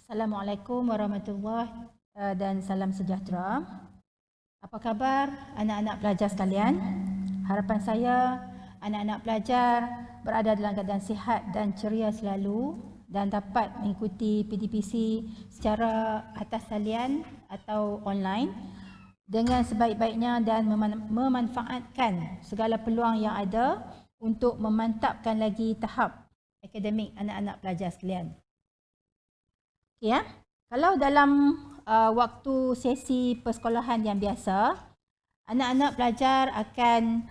Assalamualaikum warahmatullahi dan salam sejahtera. Apa khabar anak-anak pelajar sekalian? Harapan saya anak-anak pelajar berada dalam keadaan sihat dan ceria selalu dan dapat mengikuti PTPC secara atas talian atau online dengan sebaik-baiknya dan memanfaatkan segala peluang yang ada untuk memantapkan lagi tahap akademik anak-anak pelajar sekalian. Ya, kalau dalam waktu sesi persekolahan yang biasa, anak-anak pelajar akan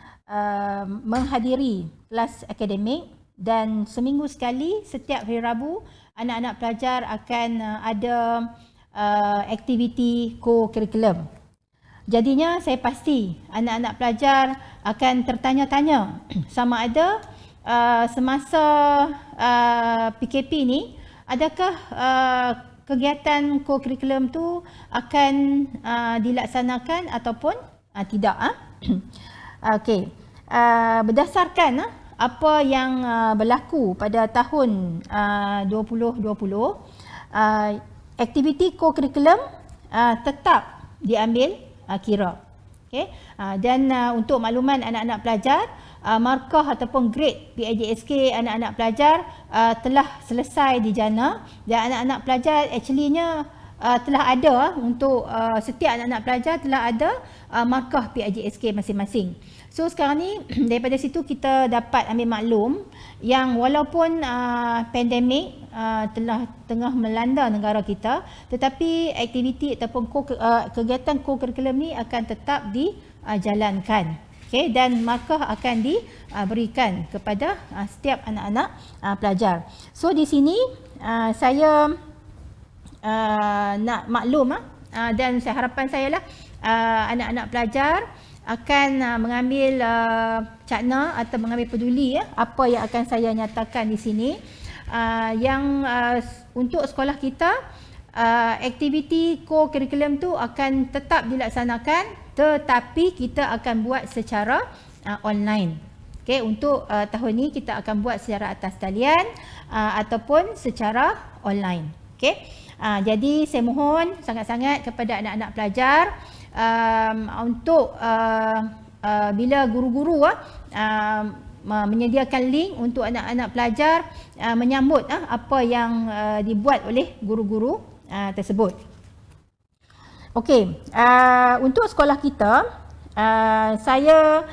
menghadiri kelas akademik dan seminggu sekali setiap hari Rabu anak-anak pelajar akan ada aktiviti co-curriculum. Jadinya saya pasti anak-anak pelajar akan tertanya-tanya sama ada semasa PKP ni adakah kegiatan co-curriculum tu akan dilaksanakan ataupun tidak? Okey. Berdasarkan apa yang berlaku pada tahun 2020, aktiviti co-curriculum tetap diambil kira. Okey. Dan untuk makluman anak-anak pelajar, markah ataupun grade PIJSK anak-anak pelajar telah selesai dijana dan anak-anak pelajar actually-nya telah ada untuk setiap anak-anak pelajar telah ada markah PIJSK masing-masing. So sekarang ni daripada situ kita dapat ambil maklum yang walaupun pandemik tengah melanda negara kita, tetapi aktiviti ataupun kegiatan co-curriculum ni akan tetap dijalankan. Okay, dan markah akan diberikan kepada setiap anak-anak pelajar. So di sini saya nak maklum dan harapan saya lah anak-anak pelajar akan mengambil cakna atau mengambil peduli apa yang akan saya nyatakan di sini. Yang untuk sekolah kita, aktiviti co-curriculum tu akan tetap dilaksanakan, tetapi kita akan buat secara online. Okay, untuk tahun ni kita akan buat secara atas talian ataupun secara online. Okay. Jadi saya mohon sangat-sangat kepada anak-anak pelajar untuk bila guru-guru menyediakan link untuk anak-anak pelajar menyambut apa yang dibuat oleh guru-guru tersebut. Okey, untuk sekolah kita, saya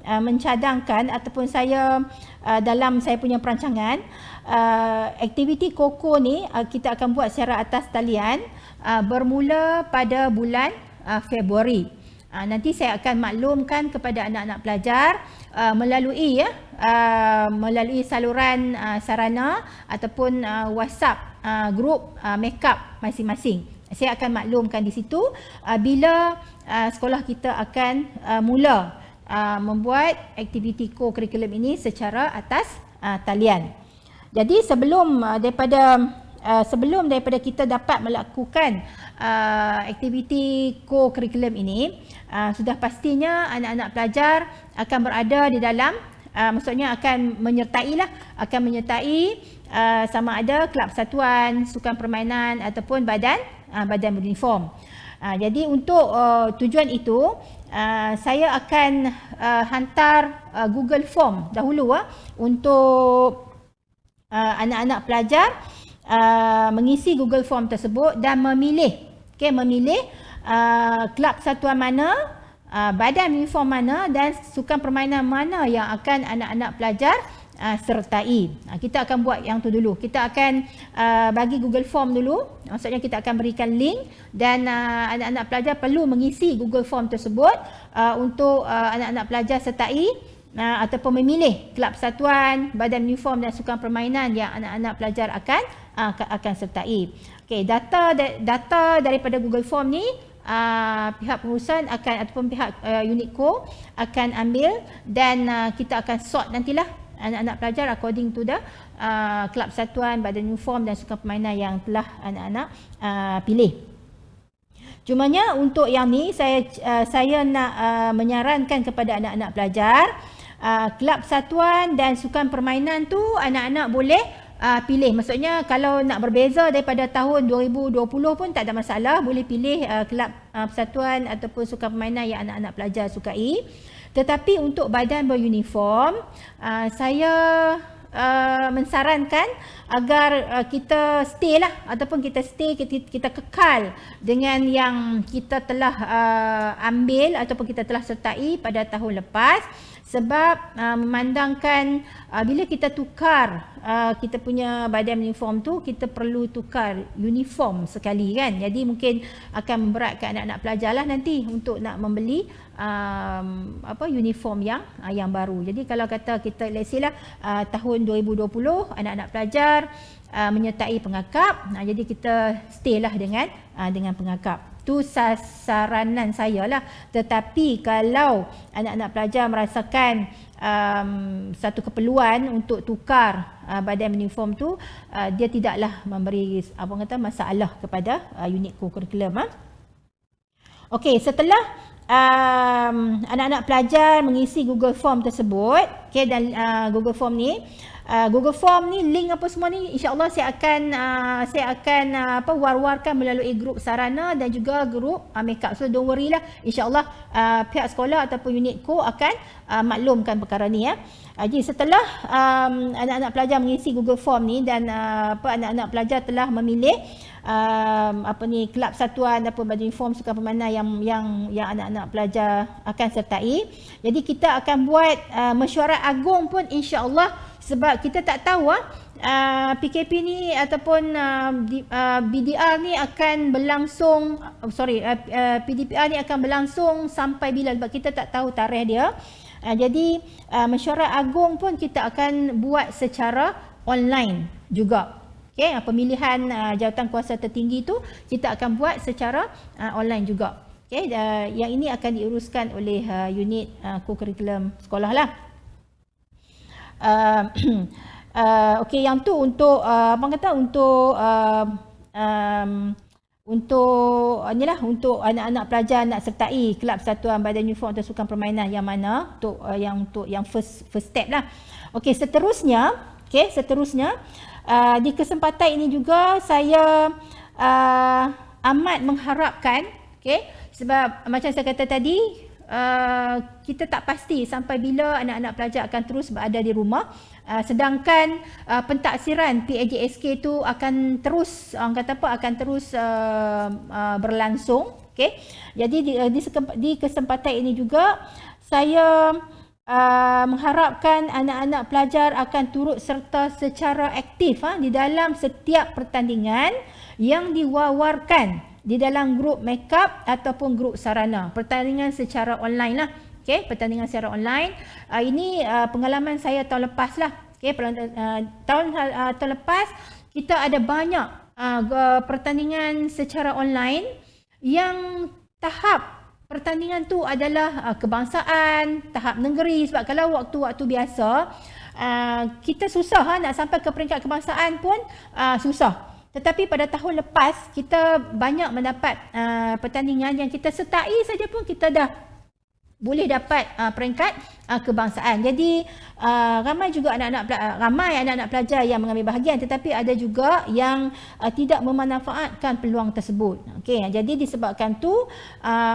mencadangkan ataupun saya dalam saya punya perancangan, aktiviti KOKO ni kita akan buat secara atas talian bermula pada bulan Februari. Nanti saya akan maklumkan kepada anak-anak pelajar melalui saluran sarana ataupun WhatsApp grup makeup masing-masing. Saya akan maklumkan di situ bila sekolah kita akan mula membuat aktiviti co-curriculum ini secara atas talian. Jadi sebelum daripada kita dapat melakukan aktiviti co-curriculum ini, sudah pastinya anak-anak pelajar akan berada di dalam, maksudnya akan menyertai sama ada kelab satuan, sukan permainan ataupun badan beruniform. Jadi untuk tujuan itu, saya akan hantar Google Form dahulu untuk anak-anak pelajar mengisi Google Form tersebut dan memilih kelab satuan mana, badan uniform mana dan sukan permainan mana yang akan anak-anak pelajar sertai. Kita akan buat yang tu dulu. Kita akan bagi Google Form dulu. Maksudnya kita akan berikan link dan anak-anak pelajar perlu mengisi Google Form tersebut untuk anak-anak pelajar sertai ataupun memilih kelab satuan, badan uniform dan sukan permainan yang anak-anak pelajar akan sertai. Okey, data daripada Google Form ni pihak pengurusan ataupun pihak Unitco akan ambil dan kita akan sort nantilah anak-anak pelajar according to the kelab satuan, badan uniform dan sukan permainan yang telah anak-anak pilih. Cumanya untuk yang ni saya nak menyarankan kepada anak-anak pelajar, kelab satuan dan sukan permainan tu anak-anak boleh pilih. Maksudnya kalau nak berbeza daripada tahun 2020 pun tak ada masalah, boleh pilih kelab persatuan ataupun sukan permainan yang anak-anak pelajar sukai. Tetapi untuk badan beruniform, saya mensarankan agar kita stay lah, ataupun kita kekal dengan yang kita telah ambil ataupun kita telah sertai pada tahun lepas. Sebab memandangkan bila kita tukar kita punya badan uniform tu, kita perlu tukar uniform sekali kan. Jadi mungkin akan memberatkan anak-anak pelajar lah nanti untuk nak membeli uniform yang baru. Jadi kalau kata kita let's say lah tahun 2020 anak-anak pelajar menyertai pengakap, jadi kita stay lah dengan pengakap. Tu saranan saya lah. Tetapi kalau anak-anak pelajar merasakan satu keperluan untuk tukar badan uniform tu, dia tidaklah memberi masalah kepada unit co-curriculum. Okey, setelah anak-anak pelajar mengisi Google Form tersebut, dan Google Form ni link apa semua ni insya-Allah saya akan war-warkan melalui grup sarana dan juga grup makeup. So don't worry lah, insya-Allah pihak sekolah ataupun unit co akan maklumkan perkara ni ya. Jadi setelah anak-anak pelajar mengisi Google Form ni dan anak-anak pelajar telah memilih kelab satuan ataupun baju uniform sukan permainan yang anak-anak pelajar akan sertai. Jadi kita akan buat mesyuarat agung pun insya-Allah, sebab kita tak tahu PKP ni ataupun BDR ni akan berlangsung, PDPR ni akan berlangsung sampai bila, sebab kita tak tahu tarikh dia. Jadi mesyuarat agung pun kita akan buat secara online juga. Okey, pemilihan jawatan kuasa tertinggi tu kita akan buat secara online juga. Okey, yang ini akan diuruskan oleh unit co-curriculum sekolah lah. Okey, yang tu untuk untuk anak-anak pelajar nak sertai kelab persatuan badan uniform atau sukan permainan yang mana untuk yang first step lah. Okey, seterusnya di kesempatan ini juga saya amat mengharapkan, sebab macam saya kata tadi, kita tak pasti sampai bila anak-anak pelajar akan terus berada di rumah, sedangkan pentaksiran PAJSK tu akan terus berlangsung. Jadi di kesempatan ini juga saya mengharapkan anak-anak pelajar akan turut serta secara aktif di dalam setiap pertandingan yang diwawarkan di dalam grup makeup ataupun grup sarana. Pertandingan secara online lah. Pertandingan secara online. Ini pengalaman saya tahun lepas lah. Tahun lepas kita ada banyak pertandingan secara online yang tahap pertandingan tu adalah kebangsaan, tahap negeri. Sebab kalau waktu-waktu biasa kita susah nak sampai ke peringkat kebangsaan pun susah. Tetapi pada tahun lepas kita banyak mendapat pertandingan yang kita sertai saja pun kita dah boleh dapat peringkat kebangsaan. Jadi ramai anak-anak pelajar yang mengambil bahagian, tetapi ada juga yang tidak memanfaatkan peluang tersebut. Jadi disebabkan tu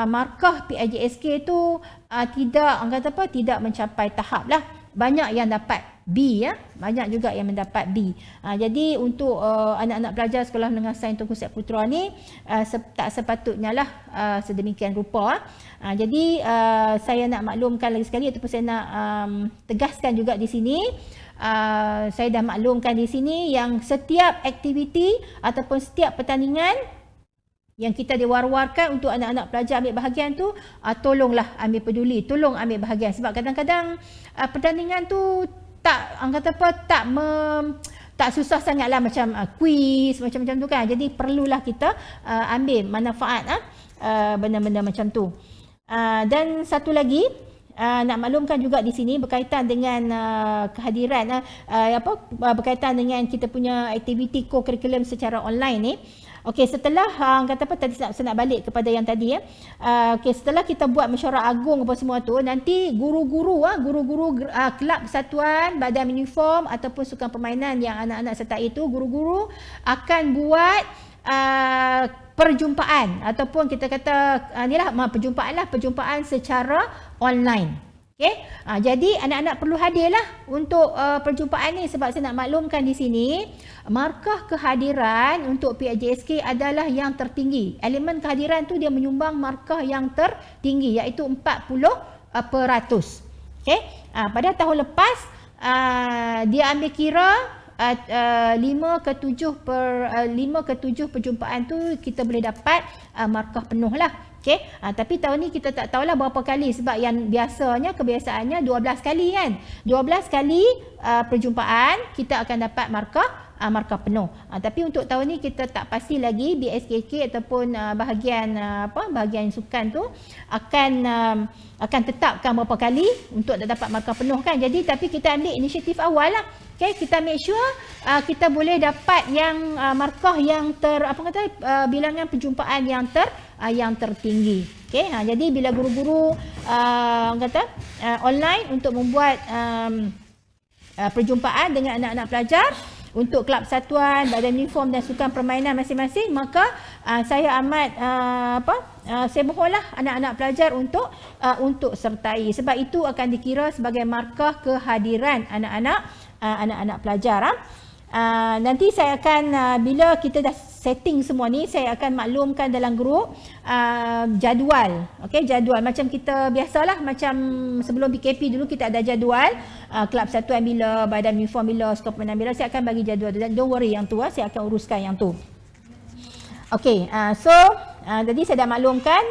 markah PIJSK tu tidak mencapai tahap lah. Banyak yang dapat B banyak juga yang mendapat B. Jadi untuk anak-anak pelajar Sekolah Menengah Sains Tunku Setiabudi ni tak sepatutnya lah sedemikian rupa. Jadi saya nak maklumkan lagi sekali ataupun saya nak tegaskan juga di sini, saya dah maklumkan di sini yang setiap aktiviti ataupun setiap pertandingan yang kita diwar-warkan untuk anak-anak pelajar ambil bahagian tu, tolonglah ambil peduli, tolong ambil bahagian. Sebab kadang-kadang pertandingan tu tak susah sangatlah macam kuis macam-macam tu kan. Jadi perlulah kita ambil manfaat benda-benda macam tu. Dan satu lagi nak maklumkan juga di sini berkaitan dengan kehadiran berkaitan dengan kita punya aktiviti co-curriculum secara online ni. Okey, setelah kata apa tadi saya nak balik kepada yang tadi ya. Okey, setelah kita buat mesyuarat agung apa semua tu, nanti guru-guru kelab persatuan, badan uniform ataupun sukan permainan yang anak-anak sertai itu, guru-guru akan buat perjumpaan ataupun kita kata inilah perjumpaan secara online. Okey, jadi anak-anak perlu hadirlah untuk perjumpaan ni sebab saya nak maklumkan di sini markah kehadiran untuk PIJSK adalah yang tertinggi. Elemen kehadiran tu dia menyumbang markah yang tertinggi iaitu 40%. Okey, pada tahun lepas dia ambil kira 5 ke 7 perjumpaan tu kita boleh dapat markah penuh lah. Okey, tapi tahun ni kita tak tahulah berapa kali sebab yang kebiasaannya 12 kali kan. 12 kali perjumpaan kita akan dapat markah penuh. Tapi untuk tahun ni kita tak pasti lagi BSKK ataupun bahagian sukan tu akan tetapkan berapa kali untuk dapat markah penuh kan. Jadi tapi kita ambil inisiatif awal lah. Okay, kita make sure kita boleh dapat yang markah yang bilangan perjumpaan yang tertinggi. Okay, jadi bila guru-guru online untuk membuat perjumpaan dengan anak-anak pelajar untuk kelab persatuan, badan uniform dan sukan permainan masing-masing, maka saya amat saya mohonlah anak-anak pelajar untuk sertai sebab itu akan dikira sebagai markah kehadiran anak-anak pelajar. Nanti saya akan bila kita dah setting semua ni, saya akan maklumkan dalam grup jadual. Okey, jadual macam kita biasalah, macam sebelum PKP dulu kita ada jadual kelab persatuan bila, badan uniform bila, sukan permainan bila, saya akan bagi jadual tu. Don't worry yang tu, saya akan uruskan yang tu. Okey, jadi saya dah maklumkan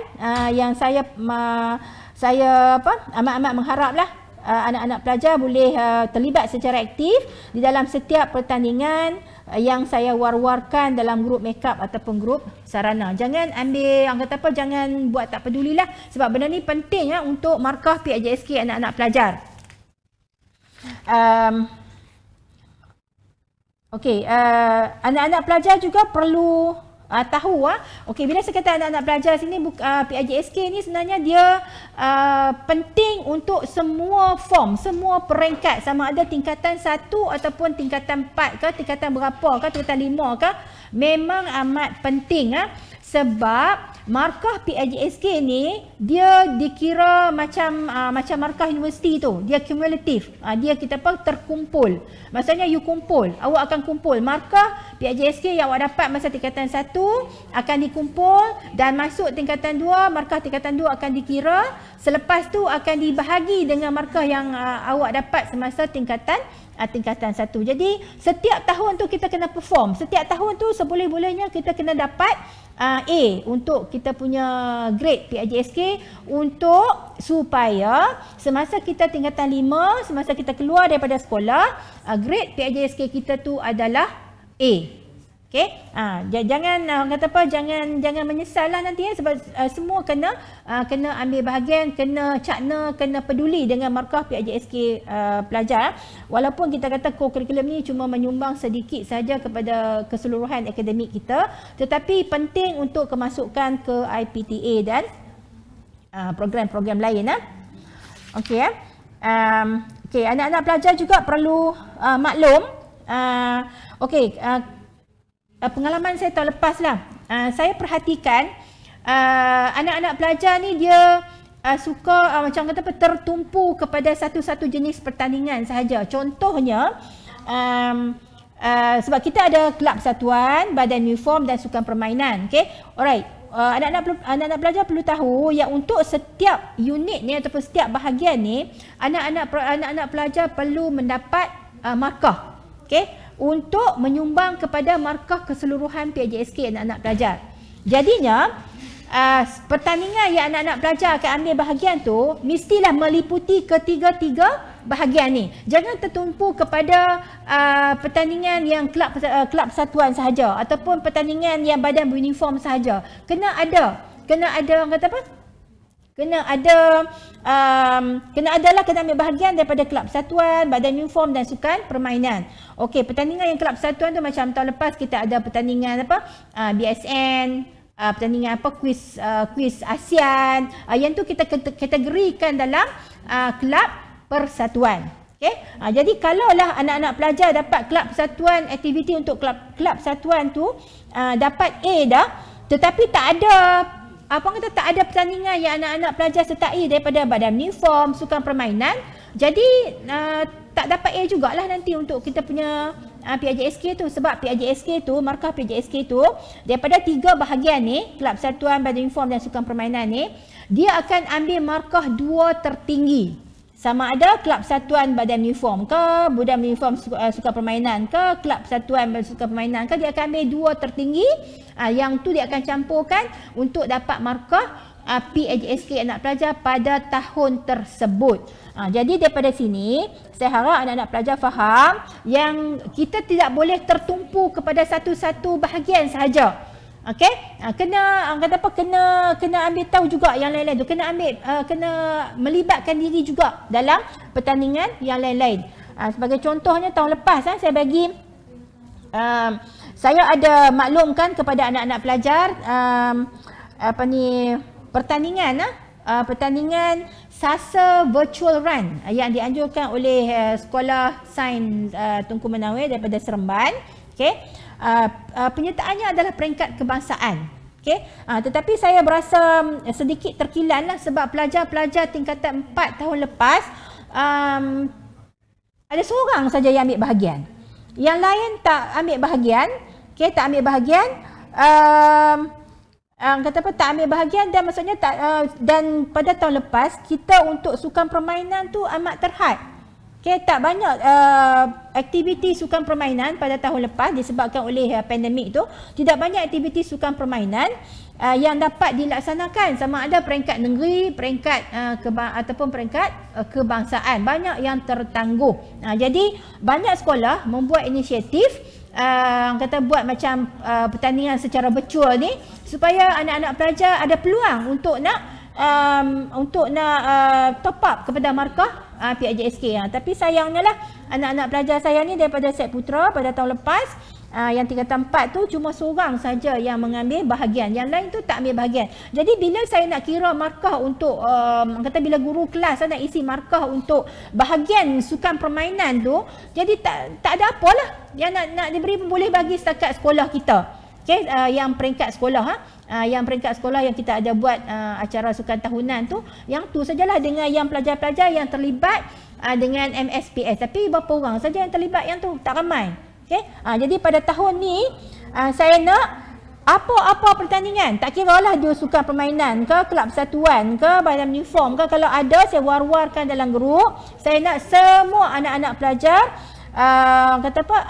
yang saya amat-amat mengharaplah anak-anak pelajar boleh terlibat secara aktif di dalam setiap pertandingan yang saya war-warkan dalam grup makeup ataupun grup sarana. Jangan ambil jangan buat tak pedulilah sebab benda ni penting untuk markah PIJSK anak-anak pelajar. Okey, anak-anak pelajar juga perlu tahu okey, bila saya kata anak-anak pelajar sini PIJSK ni sebenarnya dia penting untuk semua form, semua peringkat, sama ada tingkatan 1 ataupun tingkatan 4 ke, tingkatan berapa ke, tingkatan 5 ke, memang amat penting sebab markah PIJSK ni dia dikira macam markah universiti tu, dia kumulatif. Dia terkumpul. Maksudnya you kumpul, awak akan kumpul markah PIJSK yang awak dapat masa tingkatan 1 akan dikumpul dan masuk tingkatan 2, markah tingkatan 2 akan dikira. Selepas tu akan dibahagi dengan markah yang awak dapat semasa tingkatan 1. Jadi setiap tahun tu kita kena perform. Setiap tahun tu seboleh-bolehnya kita kena dapat A untuk kita punya grade PIJSK untuk supaya semasa kita tingkatan 5, semasa kita keluar daripada sekolah, grade PIJSK kita tu adalah A. Okey, jangan menyesal lah nanti sebab semua kena ambil bahagian, kena cakna, kena peduli dengan markah PIJSK pelajar. Walaupun kita kata core curriculum ni cuma menyumbang sedikit saja kepada keseluruhan akademik kita, tetapi penting untuk kemasukan ke IPTA dan program-program lain. Okey, anak-anak pelajar juga perlu maklum. Pengalaman saya tahun lepas lah, saya perhatikan anak-anak pelajar ni dia suka tertumpu kepada satu-satu jenis pertandingan sahaja. Contohnya sebab kita ada kelab persatuan, badan uniform dan sukan permainan. Okay? Alright. Anak-anak pelajar perlu tahu yang untuk setiap unit ni ataupun setiap bahagian ni, anak-anak pelajar perlu mendapat markah. Okay? Untuk menyumbang kepada markah keseluruhan PIJSK anak-anak pelajar. Jadinya, pertandingan yang anak-anak pelajar akan ambil bahagian tu mestilah meliputi ketiga-tiga bahagian ni. Jangan tertumpu kepada pertandingan yang kelab persatuan sahaja ataupun pertandingan yang badan beruniform sahaja. Kena ada kena ambil bahagian daripada kelab persatuan, badan uniform dan sukan permainan. Okey, pertandingan yang kelab persatuan tu macam tahun lepas kita ada pertandingan BSN, pertandingan kuis ASEAN, yang tu kita kategorikan dalam kelab persatuan. Okey, jadi kalaulah anak-anak pelajar dapat kelab persatuan, aktiviti untuk kelab persatuan tu dapat A dah, tetapi tak ada pertandingan yang anak-anak pelajar sertai daripada badan uniform, sukan permainan, jadi tak dapat A jugalah nanti untuk kita punya PIJSK tu, sebab PIJSK tu, markah PIJSK tu daripada 3 bahagian ni, kelab persatuan, badan uniform dan sukan permainan ni, dia akan ambil markah 2 tertinggi. Sama ada kelab persatuan badan uniform ke, badan uniform sukan permainan ke, kelab persatuan sukan permainan ke, dia akan ambil 2 tertinggi. Yang tu dia akan campurkan untuk dapat markah PIJSK anak pelajar pada tahun tersebut. Jadi daripada sini saya harap anak-anak pelajar faham yang kita tidak boleh tertumpu kepada satu-satu bahagian sahaja. Okey, kena ambil tahu juga yang lain-lain tu, kena melibatkan diri juga dalam pertandingan yang lain-lain. Sebagai contohnya tahun lepas saya bagi saya ada maklumkan kepada anak-anak pelajar pertandingan SASA Virtual Run yang dianjurkan oleh Sekolah Sains Tunku Menawir daripada Seremban. Okey. Penyertaannya adalah peringkat kebangsaan. Okey. Tetapi saya berasa sedikit terkilanlah sebab pelajar-pelajar tingkatan 4 tahun lepas ada seorang saja yang ambil bahagian. Yang lain tak ambil bahagian. Okey, tak ambil bahagian. Tak ambil bahagian dan maksudnya dan pada tahun lepas kita untuk sukan permainan tu amat terhad. Okay, tak banyak aktiviti sukan permainan pada tahun lepas disebabkan oleh pandemik tu. Tidak banyak aktiviti sukan permainan yang dapat dilaksanakan, sama ada peringkat negeri, peringkat ataupun peringkat kebangsaan. Banyak yang tertangguh. Jadi banyak sekolah membuat inisiatif buat macam pertandingan secara virtual ni supaya anak-anak pelajar ada peluang untuk nak top up kepada markah PIJSK. Tapi sayangnya lah anak-anak pelajar saya ni daripada Set Putra pada tahun lepas yang tingkatan 4 tu cuma seorang saja yang mengambil bahagian, yang lain tu tak ambil bahagian. Jadi bila saya nak kira markah untuk bila guru kelas nak isi markah untuk bahagian sukan permainan tu, jadi tak ada apalah yang nak diberi, boleh bagi setakat sekolah kita. Okay, yang peringkat sekolah yang peringkat sekolah yang kita ada buat acara sukan tahunan tu, yang tu sajalah dengan yang pelajar-pelajar yang terlibat dengan MSPS. Tapi berapa orang saja yang terlibat, yang tu tak ramai. Okay? Jadi pada tahun ni saya nak apa-apa pertandingan, tak kira lah dia sukan permainan ke, kelab persatuan ke, badan uniform ke, kalau ada saya war-warkan dalam grup. Saya nak semua anak-anak pelajar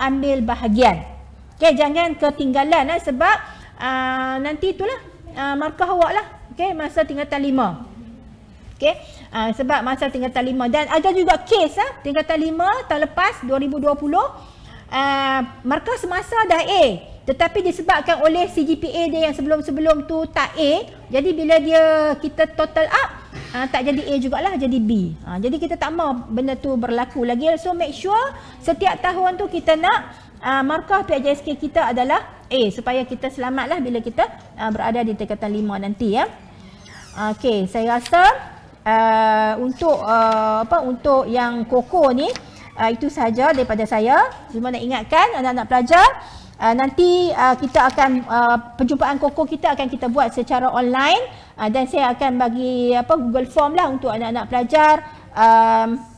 ambil bahagian. Okay, jangan ketinggalan sebab nanti itulah markah awak lah. Okay, masa tingkatan 5. Okay, sebab masa tingkatan 5 dan ada juga kes tingkatan 5 tahun lepas 2020 markah semasa dah A, tetapi disebabkan oleh CGPA dia yang sebelum-sebelum tu tak A, jadi bila kita total up tak jadi A jugalah, jadi B. Jadi kita tak mahu benda tu berlaku lagi. So make sure setiap tahun tu kita nak markah PIJSK kita adalah A supaya kita selamatlah bila kita berada di tingkatan 5 nanti ya. Okey, saya rasa untuk yang KOKO ni itu sahaja daripada saya. Cuma nak ingatkan anak-anak pelajar, nanti kita akan perjumpaan KOKO kita akan kita buat secara online dan saya akan bagi Google Form lah untuk anak-anak pelajar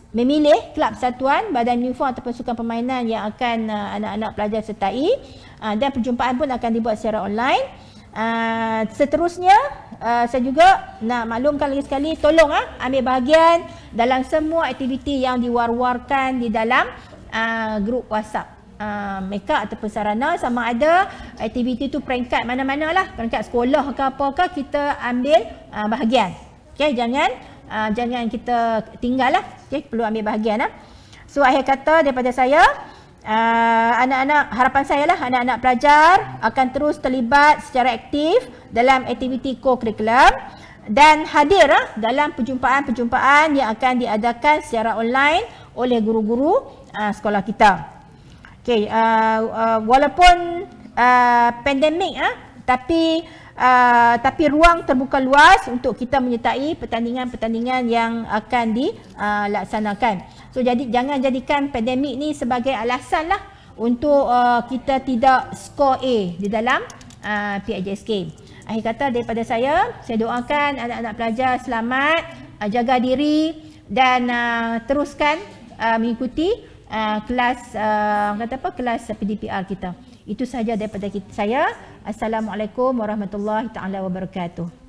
memilih kelab persatuan, badan uniform ataupun sukan permainan yang akan anak-anak pelajar sertai, dan perjumpaan pun akan dibuat secara online. Seterusnya saya juga nak maklumkan lagi sekali, tolong ambil bahagian dalam semua aktiviti yang diwar-warkan di dalam grup WhatsApp mereka ataupun sarana, sama ada aktiviti tu peringkat mana-mana lah, peringkat sekolah ke apakah, kita ambil bahagian. Okay, jangan kita tinggal lah. Okay, perlu ambil bahagian. So akhir kata daripada saya, anak-anak, harapan saya lah anak-anak pelajar akan terus terlibat secara aktif dalam aktiviti co-curriculum dan hadir dalam perjumpaan-perjumpaan yang akan diadakan secara online oleh guru-guru sekolah kita. Okey, walaupun pandemik tapi ruang terbuka luas untuk kita menyertai pertandingan-pertandingan yang akan dilaksanakan. So jadi jangan jadikan pandemik ni sebagai alasan lah untuk kita tidak skor A di dalam PIJSK. Akhir kata daripada saya doakan anak-anak pelajar selamat, jaga diri dan teruskan mengikuti kelas kelas PDPR kita. Itu sahaja daripada saya. Assalamualaikum warahmatullahi taala wabarakatuh.